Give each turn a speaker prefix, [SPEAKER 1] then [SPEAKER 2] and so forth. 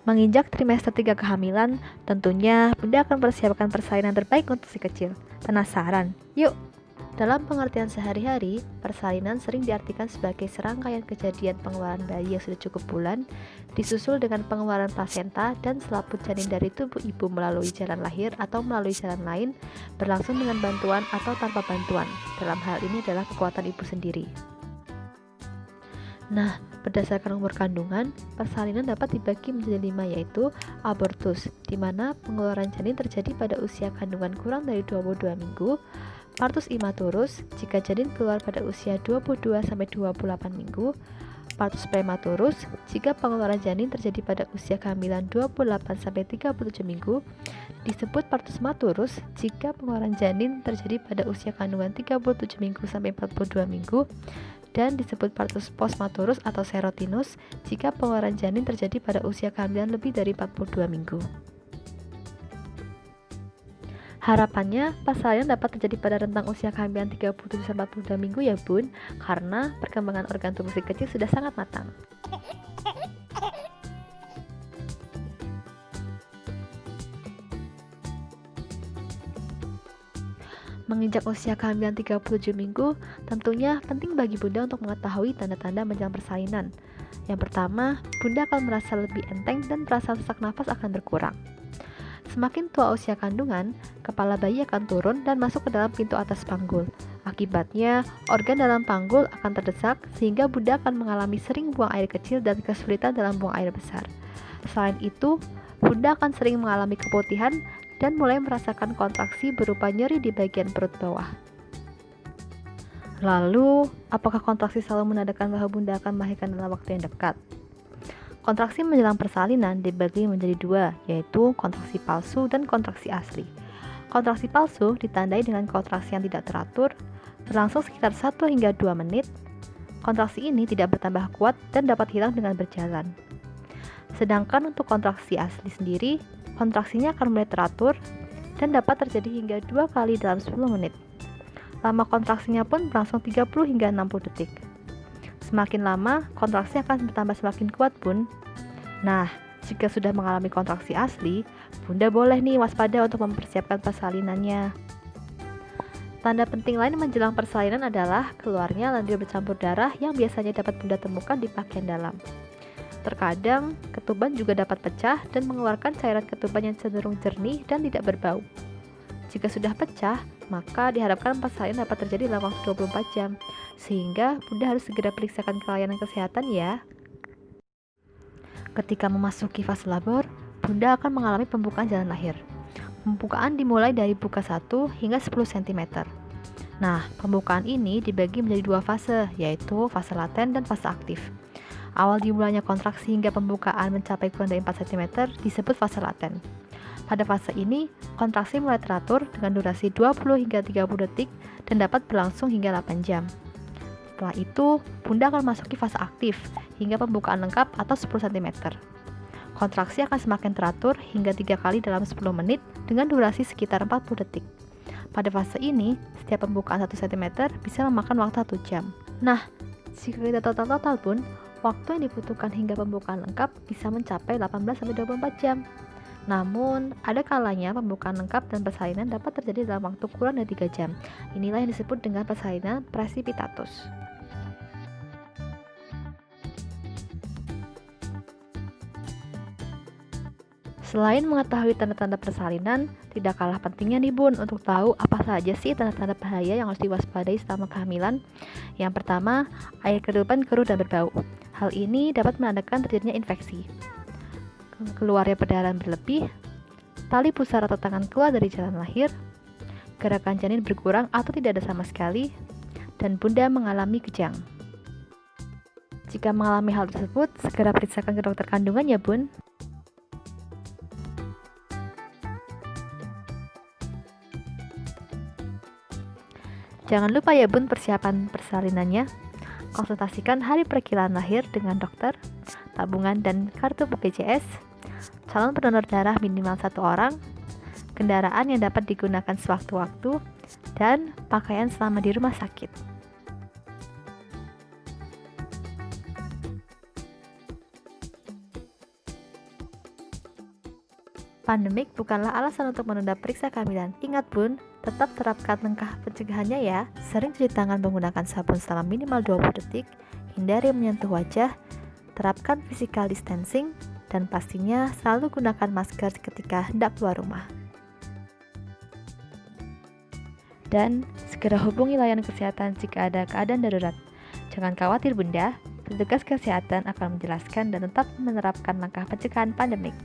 [SPEAKER 1] Menginjak trimester 3 kehamilan, tentunya Bunda akan mempersiapkan persalinan terbaik untuk si kecil. Penasaran? Yuk! Dalam pengertian sehari-hari, persalinan sering diartikan sebagai serangkaian kejadian pengeluaran bayi yang sudah cukup bulan, disusul dengan pengeluaran plasenta dan selaput janin dari tubuh ibu melalui jalan lahir atau melalui jalan lain, berlangsung dengan bantuan atau tanpa bantuan. Dalam hal ini adalah kekuatan ibu sendiri. Nah, berdasarkan umur kandungan, persalinan dapat dibagi menjadi 5, yaitu abortus, di mana pengeluaran janin terjadi pada usia kandungan kurang dari 22 minggu, partus imaturus, jika janin keluar pada usia 22-28 minggu, partus prematurus, jika pengeluaran janin terjadi pada usia kehamilan 28-37 minggu, disebut partus maturus, jika pengeluaran janin terjadi pada usia kandungan 37 minggu sampai 42 minggu, dan disebut partus postmaturus atau serotinus jika pengeluaran janin terjadi pada usia kehamilan lebih dari 42 minggu. Harapannya, persalinan dapat terjadi pada rentang usia kehamilan 37-42 minggu ya Bun, karena perkembangan organ tubuh si kecil sudah sangat matang. Menginjak usia kehamilan 37 minggu, tentunya penting bagi Bunda untuk mengetahui tanda-tanda menjelang persalinan. Yang pertama, Bunda akan merasa lebih enteng dan perasaan sesak nafas akan berkurang. Semakin tua usia kandungan, kepala bayi akan turun dan masuk ke dalam pintu atas panggul. Akibatnya, organ dalam panggul akan terdesak sehingga Bunda akan mengalami sering buang air kecil dan kesulitan dalam buang air besar. Selain itu, Bunda akan sering mengalami keputihan dan mulai merasakan kontraksi berupa nyeri di bagian perut bawah. Lalu, apakah kontraksi selalu menandakan bahwa Bunda akan melahirkan dalam waktu yang dekat? Kontraksi menjelang persalinan dibagi menjadi 2, yaitu kontraksi palsu dan kontraksi asli. Kontraksi palsu ditandai dengan kontraksi yang tidak teratur, berlangsung sekitar 1 hingga 2 menit. Kontraksi ini tidak bertambah kuat dan dapat hilang dengan berjalan. Sedangkan untuk kontraksi asli sendiri, kontraksinya akan mulai teratur dan dapat terjadi hingga 2 kali dalam 10 menit. Lama kontraksinya pun berlangsung 30 hingga 60 detik. Semakin lama, kontraksi akan bertambah semakin kuat Bun. Nah, jika sudah mengalami kontraksi asli, Bunda boleh nih waspada untuk mempersiapkan persalinannya. Tanda penting lain menjelang persalinan adalah keluarnya lendir bercampur darah yang biasanya dapat Bunda temukan di pakaian dalam. Terkadang, ketuban juga dapat pecah dan mengeluarkan cairan ketuban yang cenderung jernih dan tidak berbau. Jika sudah pecah, maka diharapkan persalinan dapat terjadi dalam waktu 24 jam, sehingga Bunda harus segera periksakan ke layanan kesehatan ya. Ketika memasuki fase labor, Bunda akan mengalami pembukaan jalan lahir. Pembukaan dimulai dari buka 1 hingga 10 cm. Nah, pembukaan ini dibagi menjadi 2 fase, yaitu fase laten dan fase aktif. Awal dimulainya kontraksi hingga pembukaan mencapai kurang dari 4 cm disebut fase laten. Pada fase ini, kontraksi mulai teratur dengan durasi 20 hingga 30 detik dan dapat berlangsung hingga 8 jam. Setelah itu, Bunda akan masuki fase aktif hingga pembukaan lengkap atau 10 cm. Kontraksi akan semakin teratur hingga 3 kali dalam 10 menit dengan durasi sekitar 40 detik. Pada fase ini, setiap pembukaan 1 cm bisa memakan waktu 1 jam. Nah, jika kita total pun, waktu yang dibutuhkan hingga pembukaan lengkap bisa mencapai 18-24 jam. Namun, ada kalanya pembukaan lengkap dan persalinan dapat terjadi dalam waktu kurang dari 3 jam. Inilah yang disebut dengan persalinan presipitatus. Selain mengetahui tanda-tanda persalinan, tidak kalah pentingnya nih Bun untuk tahu apa saja sih tanda-tanda bahaya yang harus diwaspadai selama kehamilan. Yang pertama, air ketuban keruh dan berbau. Hal ini dapat menandakan terjadinya infeksi. Keluarnya perdarahan berlebih, tali pusar atau tangan keluar dari jalan lahir, gerakan janin berkurang atau tidak ada sama sekali, dan Bunda mengalami kejang. Jika mengalami hal tersebut, segera periksakan ke dokter kandungan ya Bun. Jangan lupa ya Bun persiapan persalinannya. Konsultasikan hari perkiraan lahir dengan dokter, tabungan dan kartu BPJS, calon pendonor darah minimal 1 orang, kendaraan yang dapat digunakan sewaktu-waktu, dan pakaian selama di rumah sakit. Pandemik bukanlah alasan untuk menunda periksa kehamilan. Ingat bun, tetap terapkan langkah pencegahannya ya. Sering cuci tangan menggunakan sabun selama minimal 20 detik, hindari menyentuh wajah, terapkan physical distancing, dan pastinya selalu gunakan masker ketika hendak keluar rumah. Dan segera hubungi layanan kesehatan jika ada keadaan darurat. Jangan khawatir bunda, petugas kesehatan akan menjelaskan dan tetap menerapkan langkah pencegahan pandemik.